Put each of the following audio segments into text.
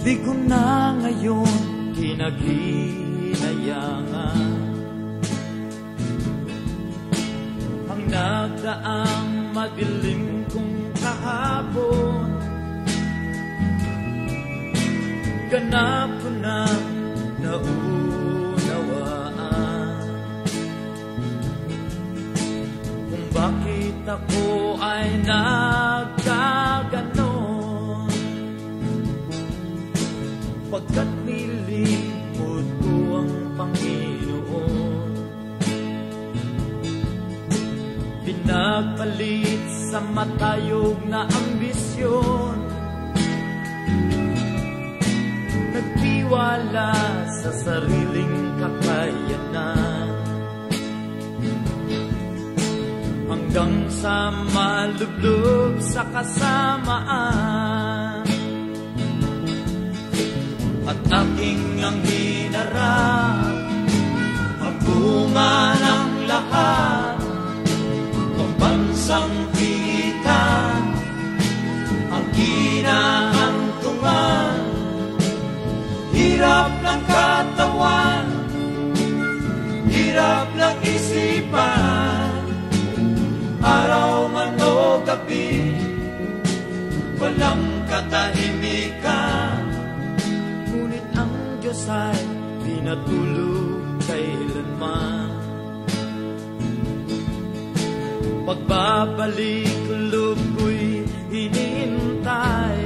Di ko na ngayon kinaginayangan ang nagdaang madilim kong kahapon. Ganap ko na naunawaan kung bakit ako ay nagkaganon. Pagkat nilimot ko ang Panginoon, pinagpalit sa matayog na ambisyon, nagtiwala sa sariling kakayanan, hanggang sa malublob sa kasamaan. At aking ang hinarap ang bunga ng lahat, pambansang pigitan ang kinahantungan, hirap ng katawan, hirap ng isipan, araw man o gabi, walang katahimikan. Ngunit ang Diyos ay di natulog kailanman. Pagbabalik loob ko'y hinihintay,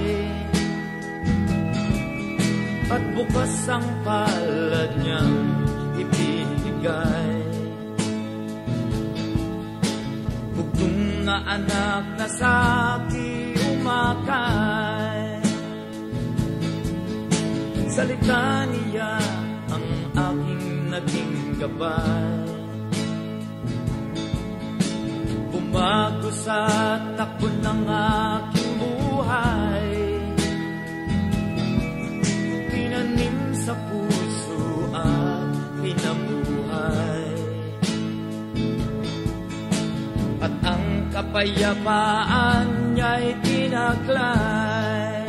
at bukas ang palad niyang ibinigay. Bugtong na anak na sa'ki umakay, salita niya ang aking naging gabay. Bumago sa takbo ng aking buhay, tinanim sa puso at pinamuhay, at ang kapayapaan niya'y tinaglay.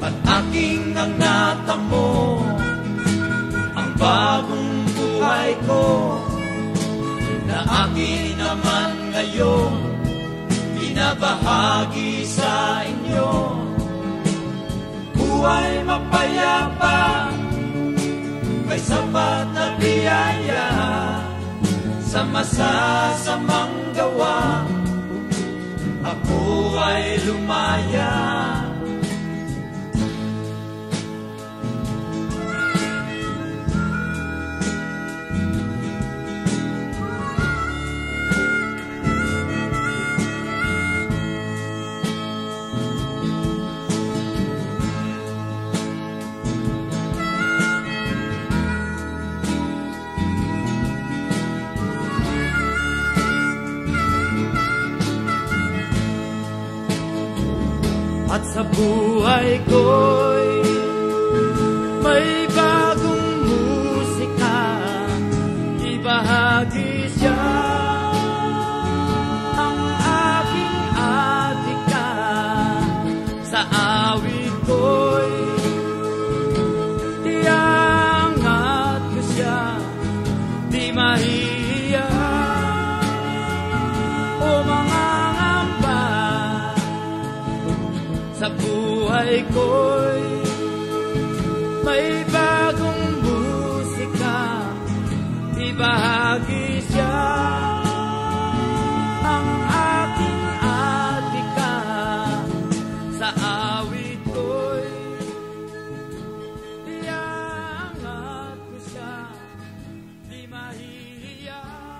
At aking ang natamo ang bagong buhay ko, na akin naman ngayon binabahagi sa inyo. Buhay mapayapa, may sapat na biyaya, sa masasamang gawa ako ay lumaya. At sa buhay ko'y may bagong musika, ibahagi siya ang aking adika. Sa awit ko'y iangat ko siya, di mahiya o mga sa buhay ko'y may bagong musika, ibahagi siya ang aking adika. Sa awit ko siya.